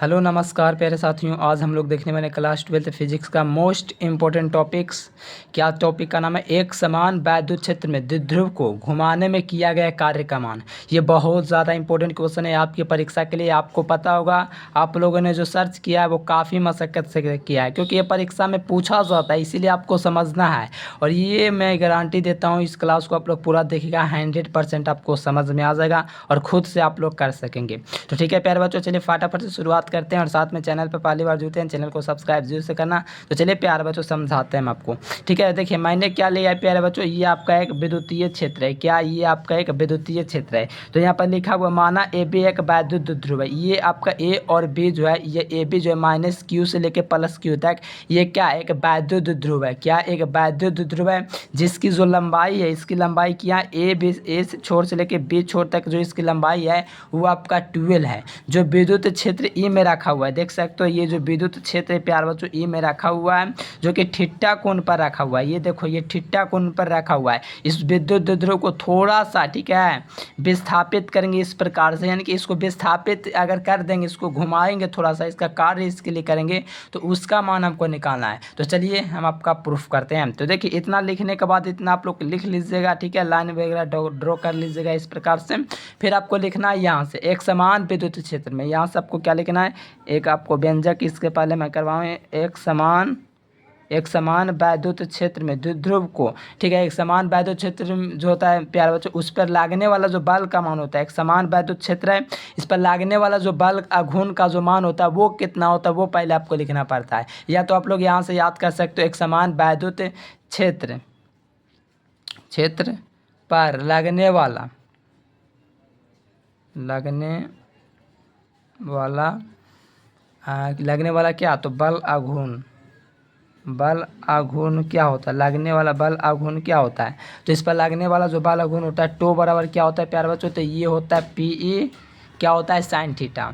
Hello नमस्कार प्यारे साथियों। आज हम लोग देखने वाले क्लास 12 फिजिक्स का मोस्ट इम्पोर्टेंट टॉपिक्स। क्या टॉपिक का नाम है? एक समान वैद्युत क्षेत्र में द्विध्रुव को घुमाने में किया गया कार्य का मान। ये बहुत ज़्यादा इंपॉर्टेंट क्वेश्चन है आपकी परीक्षा के लिए। आपको पता होगा, आप लोगों ने जो सर्च किया है वो काफ़ी मशक्क़त से किया है, क्योंकि ये परीक्षा में पूछा जाता है, इसीलिए आपको समझना है। और ये मैं गारंटी देता हूँ, इस क्लास को आप लोग पूरा देखिएगा, 100% आपको समझ में आ जाएगा और खुद से आप लोग कर सकेंगे। तो ठीक है प्यारे बच्चों, चलिए फटाफट से शुरुआत करते हैं। और साथ में चैनल पर पहली बार जुड़ते हैं, चैनल को सब्सक्राइब जरूर से करना। तो चलिए प्यारे बच्चों समझाते हैं हम आपको। ठीक है, देखिए मैंने क्या लिया है प्यारे बच्चों, ये आपका एक विद्युतीय क्षेत्र है। क्या ये आपका एक विद्युतीय क्षेत्र है? तो यहाँ पर लिखा हुआ, माना ए बी एक वैद्युत द्विध्रुव है। ये आपका ए और बी जो है, ये ए बी जो है माइनस क्यू से लेकर प्लस क्यू तक, ये क्या एक वैद्युत द्विध्रुव है। क्या एक वैद्युत द्विध्रुव है, जिसकी जो लंबाई है, इसकी लंबाई क्या, ए छोर से लेकर बी छोर तक जो इसकी लंबाई है वो आपका 12 है। जो विद्युत क्षेत्र ई में रखा हुआ है, देख सकते हो, ये जो विद्युत क्षेत्र है प्यारे बच्चों ई में रखा हुआ है, जो कि थीटा कोण पर रखा हुआ है। ये देखो, ये थीटा कोण पर रखा हुआ है। इस विद्युत द्विध्रुव को थोड़ा सा, ठीक है, विस्थापित करेंगे इस प्रकार से, यानी कि इसको विस्थापित अगर कर देंगे, इसको घुमाएंगे थोड़ा सा, इसका कार्य इसके लिए करेंगे, तो उसका मान हमको निकालना है। तो चलिए हम आपका प्रूफ करते हैं। तो देखिए, इतना लिखने के बाद इतना आप लोग लिख लीजिएगा, ठीक है, लाइन वगैरह ड्रॉ कर लीजिएगा इस प्रकार से। फिर आपको लिखना है यहाँ से एक समान विद्युत क्षेत्र में, यहाँ से आपको क्या लिखना है, एक आपको व्यंजक इसके पहले मैं करवाऊँ, एक समान वैद्युत क्षेत्र में द्विध्रुव को, ठीक है, एक समान वैद्युत क्षेत्र जो होता है प्यारे बच्चों, उस पर लागने वाला जो बल का मान होता है, एक समान वैद्युत क्षेत्र है, इस पर लागने वाला जो बल आघूर्ण का जो मान होता है वो कितना होता है, वो पहले आपको लिखना पड़ता है। या तो आप लोग यहाँ से याद कर सकते हो, एक समान वैद्युत क्षेत्र पर लगने वाला क्या, तो बल आघूर्ण क्या होता है, लगने वाला बल आघूर्ण क्या होता है। तो इस पर लगने वाला जो बल आघूर्ण होता है, टो बराबर क्या होता है प्यारे बच्चों, तो ये होता है पी क्या होता है, साइन थीटा।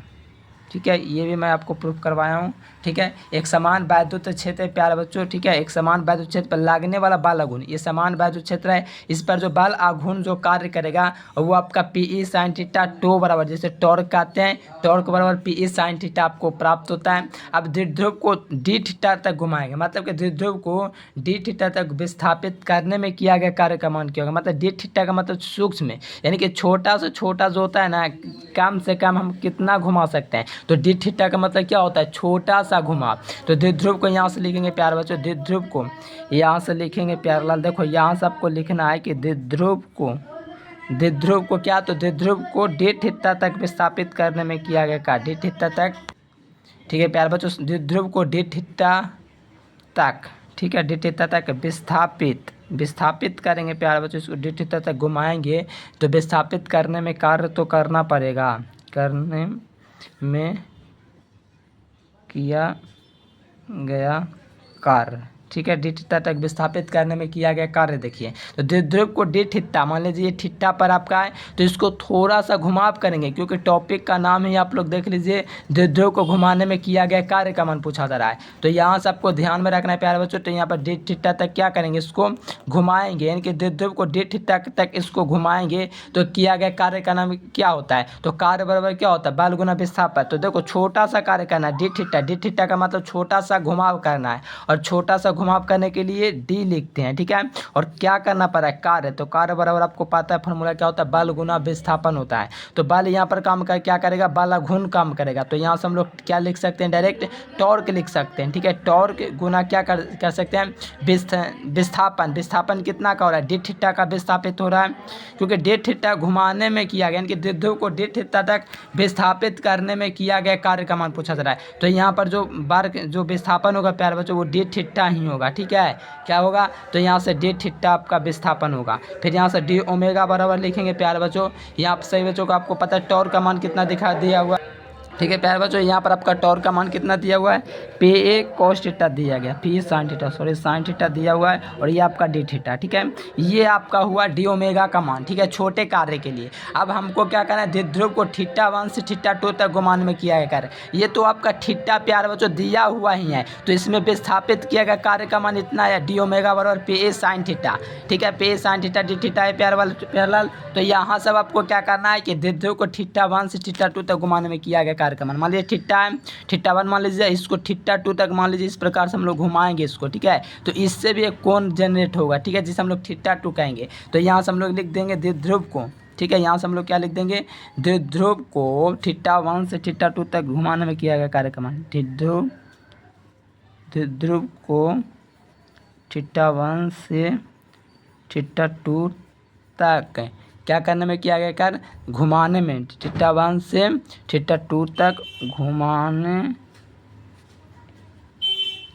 ठीक है, ये भी मैं आपको प्रूफ करवाया हूँ। ठीक है, एक समान वैद्युत क्षेत्र है प्यारे बच्चों, ठीक है, एक समान वैद्युत क्षेत्र पर लगने वाला बल आघूर्ण, ये समान वैद्युत क्षेत्र है, इस पर जो बल आघूर्ण जो कार्य करेगा वो आपका पी साइन थीटा टो बराबर, जैसे टॉर्क कहते हैं, टॉर्क बराबर पी साइन थीटा आपको प्राप्त होता है। अब द्विध्रुव को डी थीटा तक घुमाएंगे, मतलब कि द्विध्रुव को डी थीटा तक विस्थापित करने में किया गया कार्य का मान क्या होगा। मतलब डी थीटा का मतलब सूक्ष्म, यानी कि छोटा से छोटा जो होता है ना, कम से कम हम कितना घुमा सकते हैं। तो डी थीटा का मतलब क्या होता है, छोटा सा घुमाव। तो द्विध्रुव को यहाँ से लिखेंगे प्यारे बच्चों, द्विध्रुव को यहाँ से लिखेंगे प्यारे लाल, देखो यहाँ से आपको लिखना है कि द्विध्रुव को क्या, तो द्विध्रुव को डी थीटा तक विस्थापित करने में किया गया कार्य, डी थीटा तक। ठीक है प्यारे बच्चों, द्विध्रुव को डी थीटा तक, ठीक है, डी थीटा तक विस्थापित करेंगे प्यारे बच्चों, इसको डी थीटा तक घुमाएंगे। तो विस्थापित करने में कार्य तो करना पड़ेगा, करने में किया गया कार्य, ठीक है, डी थीटा तक विस्थापित करने में किया गया कार्य। देखिए, तो द्विध्रुव को डी थीटा, मान लीजिए थीटा पर आपका है, तो इसको थोड़ा सा घुमाव करेंगे, क्योंकि टॉपिक का नाम ही आप लोग देख लीजिए, द्विध्रुव को घुमाने में किया गया कार्य का मान पूछा जा रहा है। तो यहाँ से आपको ध्यान में रखना है प्यारे बच्चों, तो यहाँ पर डी थीटा तक क्या करेंगे, इसको घुमाएंगे, यानी कि द्विध्रुव को डी थीटा तक इसको घुमाएंगे, तो किया गया कार्य का नाम क्या होता है, तो कार्य बराबर क्या होता है, बल गुना विस्थापन। तो देखो, छोटा सा कार्य करना है, डी थीटा का मतलब छोटा सा घुमाव करना है, और छोटा सा घुमाव करने के लिए डी लिखते हैं, ठीक है। और क्या करना पड़ा है, कार्य, तो कार्य बराबर आपको पता है फॉर्मूला क्या होता है, बल गुना विस्थापन होता है। तो बल यहाँ पर काम कर क्या करेगा, बल आघूर्ण काम करेगा। तो यहाँ से हम लोग क्या लिख सकते हैं, डायरेक्ट टॉर्क लिख सकते हैं, ठीक है। टॉर्क गुना क्या कर सकते हैं, विस्थापन कितना का हो रहा है, डी थीटा का विस्थापित हो रहा है, क्योंकि डी थीटा घुमाने में किया गया, यानी कि द्विध्रुव को डी थीटा तक विस्थापित करने में किया गया कार्य का मान पूछा जा रहा है। तो यहाँ पर जो विस्थापन होगा प्यारे बच्चों, वो डी थीटा ही होगा, ठीक है। क्या होगा, तो यहाँ से डी थीटा आपका विस्थापन होगा। फिर यहाँ से डी ओमेगा बराबर लिखेंगे प्यारे बच्चों। यहाँ पर सही बच्चों को आपको पता है टॉर्क का मान कितना दिखा दिया हुआ, ठीक है प्यारे बच्चों। यहाँ पर आपका टॉर्क का मान कितना दिया हुआ है, पी ए कॉस थीटा दिया गया, पी साइन थीटा दिया हुआ है, और ये आपका डी थीटा, ठीक है। ये आपका हुआ डी ओमेगा का मान, ठीक है, छोटे कार्य के लिए। अब हमको क्या करना है, द्विध्रुव को थीटा 1 से थीटा 2 तक घुमाने में किया गया कार्य। ये तो आपका थीटा प्यारे बच्चों दिया हुआ ही है, तो इसमें विस्थापित किया गया कार्य का मान इतना है, डी ओमेगा बराबर पी ए साइन थीटा, ठीक है, P A sine theta D theta है प्यारे लाल। तो यहाँ सब आपको क्या करना है कि द्विध्रुव को थीटा 1 से थीटा 2 तक घुमाने में किया गया कार्य कार्य का मान। मान लीजिए थीटा है, थीटा 1 मान लीजिए, इसको थीटा 2 तक मान लीजिए, इस प्रकार से हम लोग घुमाएंगे इसको, ठीक है। तो इससे भी एक कोण जनरेट होगा, ठीक है, जिसे हम लोग थीटा 2 कहेंगे। तो यहाँ से हम लोग लिख देंगे द्विध्रुव को, ठीक है, यहाँ से हम लोग क्या लिख देंगे, द्विध्रुव को थीटा 1 से थीटा 2 तक घुमाने में किया गया कार्य का मान। द्विध्रुव को थीटा 1 से थीटा 2 तक क्या करने में किया गया कार्य, घुमाने में, थीटा 1 से थीटा 2 तक घुमाने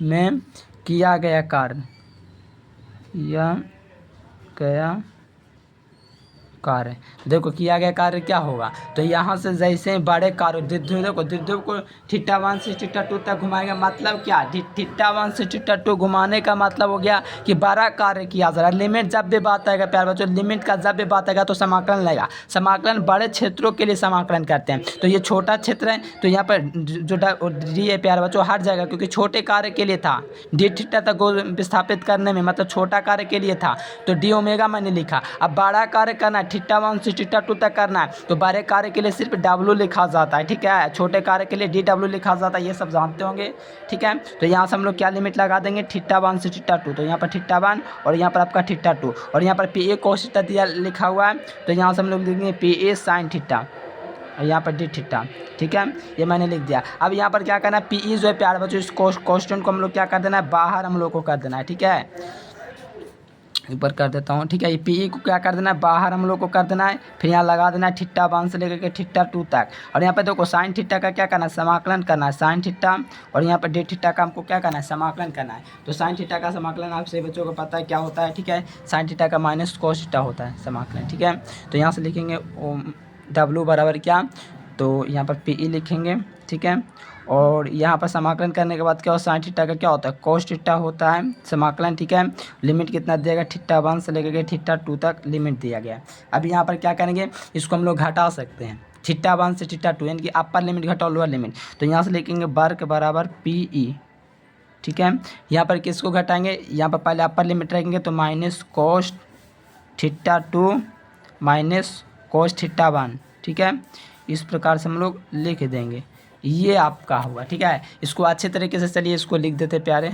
में किया गया कार्य, देखो किया गया कार्य क्या होगा। तो यहाँ से जैसे ही बड़े कार्य द्विध्रुव को थीटा 1 से थीटा 2 तक घुमाएगा, मतलब क्या, थीटा 1 से थीटा 2 घुमाने का मतलब हो गया कि बड़ा कार्य किया जा रहा है। लिमिट जब भी बात आएगा प्यार बच्चों, लिमिट का जब भी बात आएगा तो समाकलन लेगा। समाकलन बड़े क्षेत्रों के लिए समाकलन करते हैं, तो ये छोटा क्षेत्र है, तो यहाँ पर जो डी है प्यार बच्चों हट जाएगा, क्योंकि छोटे कार्य के लिए था, डी थीटा तक को विस्थापित करने में, मतलब छोटा कार्य के लिए था, तो डी ओमेगा मैंने लिखा। अब बड़ा कार्य करना है, थीटा 1 से थीटा 2 तक करना है, तो बड़े कार्य के लिए सिर्फ डब्ल्यू लिखा जाता है, ठीक है, छोटे कार्य के लिए डी डब्ल्यू लिखा जाता है, ये सब जानते होंगे, ठीक है। तो यहाँ से हम लोग क्या लिमिट लगा देंगे, थीटा 1 से थीटा 2, तो यहाँ पर थीटा 1 और यहाँ पर आपका थीटा 2, और यहाँ पर पी ए कोस थीटा दिया लिखा हुआ है, तो यहाँ से हम लोग देंगे पी ए साइन थीटा, और यहाँ पर डी थीटा, ठीक है, ये मैंने लिख दिया। अब यहाँ पर क्या करना है, पी ई जो है प्यार बच्चों, इस कॉन्स्टेंट को हम लोग क्या कर देना है, बाहर हम लोग को कर देना है, ठीक है, ऊपर कर देता हूँ, ठीक है। ये पी ई को क्या कर देना है, बाहर हम लोग को कर देना है, फिर यहाँ लगा देना है थीटा 1 से लेकर के थीटा 2 तक, और यहाँ पे देखो साइन थीटा का क्या करना है, समाकलन करना है, साइन थीटा, और यहाँ पर डी थीटा का हमको क्या करना है, समाकलन करना है। तो साइन थीटा का समाकलन आप सभी बच्चों को पता है क्या होता है, ठीक है, साइन थीटा का माइनस कोस थीटा होता है समाकलन, ठीक है। तो यहाँ से लिखेंगे डब्ल्यू बराबर क्या, तो यहाँ पर पी ई लिखेंगे, ठीक है, और यहाँ पर समाकलन करने के बाद क्या होता है, साइन थीटा का क्या होता है, कोस थीटा होता है समाकलन, ठीक है। लिमिट कितना दिया गया, थीटा 1 से लेकर के थीटा 2 तक लिमिट दिया गया। अब यहाँ पर क्या करेंगे, इसको हम लोग घटा सकते हैं, थीटा 1 से थीटा 2, यानी कि अपर लिमिट घटाओ लोअर लिमिट, तो यहाँ से लिखेंगे वर्ग बराबर पी ई, ठीक है। यहाँ पर किसको घटाएंगे, यहाँ पर पहले अपर लिमिट रखेंगे, तो minus cos theta 2 minus cos theta 1, ठीक है, इस प्रकार से हम लोग लिख देंगे, ये आपका होगा, ठीक है। इसको अच्छे तरीके से चलिए इसको लिख देते प्यारे।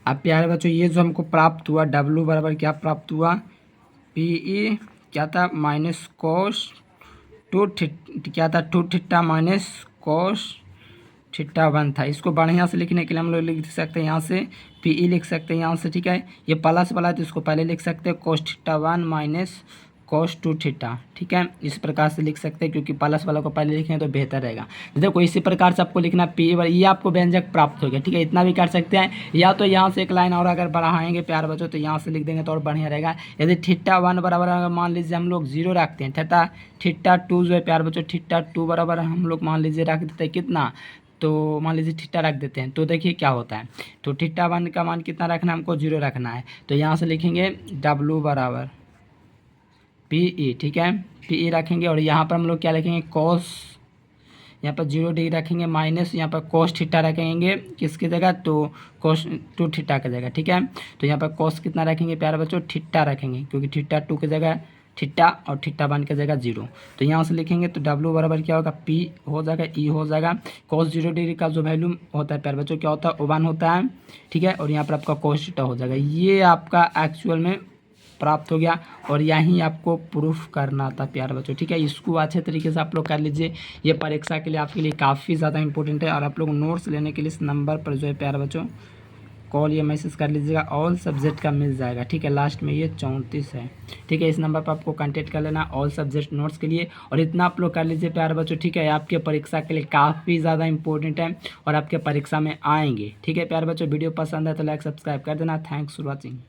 अब प्यारे बच्चों ये जो हमको प्राप्त हुआ, डब्ल्यू बराबर क्या प्राप्त हुआ, पी ई क्या था, माइनस कोस 2 क्या था, 2 थीटा माइनस कोस थीटा 1 था। इसको बढ़िया से लिखने के लिए हम लोग लिख सकते हैं, यहाँ से पी ई लिख सकते हैं, यहाँ से, ठीक है। ये प्लस वाला है तो इसको पहले लिख सकते हैं, cos theta 1 minus cos 2 theta, ठीक है, इस प्रकार से लिख सकते हैं, क्योंकि प्लस वाला को पहले लिखें तो बेहतर रहेगा। देखो इसी प्रकार से आपको लिखना पी, ये आपको व्यंजक प्राप्त हो गया, ठीक है। इतना भी कर सकते हैं, या तो यहाँ से एक लाइन और अगर बढ़ाएंगे प्यार बच्चों तो यहाँ से लिख देंगे तो और बढ़िया रहेगा। यदि थीटा 1 बराबर अगर मान लीजिए हम लोग 0 रखते हैं, तथा थीटा 2 जो है प्यार बच्चों, थीटा 2 बराबर हम लोग मान लीजिए रख देते हैं कितना, तो मान लीजिए थीटा रख देते हैं, तो देखिए क्या होता है, तो थीटा 1 का मान कितना रखना है, हमको 0 रखना है, तो यहाँ से लिखेंगे डब्ल्यू बराबर पी ई, ठीक है, पी ई रखेंगे, और यहाँ पर हम लोग क्या लिखेंगे, कोस, यहाँ पर 0 डिग्री रखेंगे, माइनस यहाँ पर कोस थीटा रखेंगे किसकी जगह, तो कोस 2 थीटा की जगह, ठीक है। तो यहाँ पर कोस कितना रखेंगे प्यारे बच्चों, थीटा रखेंगे, क्योंकि थीटा 2 की जगह थीटा और थीटा 1 की जगह 0, तो यहाँ से लिखेंगे तो डब्ल्यू बराबर क्या होगा, पी हो जाएगा, ई हो जाएगा, कोस 0 डिग्री का जो वैल्यू होता है प्यारे बच्चों क्या होता है, 1 होता है, ठीक है, और यहाँ पर आपका कोस थीटा हो जाएगा। ये आपका एक्चुअल में प्राप्त हो गया, और यहीं आपको प्रूफ करना था प्यारे बच्चों, ठीक है। इसको अच्छे तरीके से आप लोग कर लीजिए, ये परीक्षा के लिए आपके लिए काफ़ी ज़्यादा इंपॉर्टेंट है। और आप लोग नोट्स लेने के लिए इस नंबर पर जो है प्यारे बच्चों कॉल या मैसेज कर लीजिएगा, ऑल सब्जेक्ट का मिल जाएगा, ठीक है, लास्ट में ये 34 है, ठीक है। इस नंबर पर आपको कांटेक्ट कर लेना ऑल सब्जेक्ट नोट्स के लिए, और इतना आप लोग कर लीजिए प्यारे बच्चों, ठीक है, आपके परीक्षा के लिए काफ़ी ज़्यादा इंपॉर्टेंट है और आपके परीक्षा में आएंगे, ठीक है प्यारे बच्चों। वीडियो पसंद है तो लाइक सब्सक्राइब कर देना। Thanks for watching.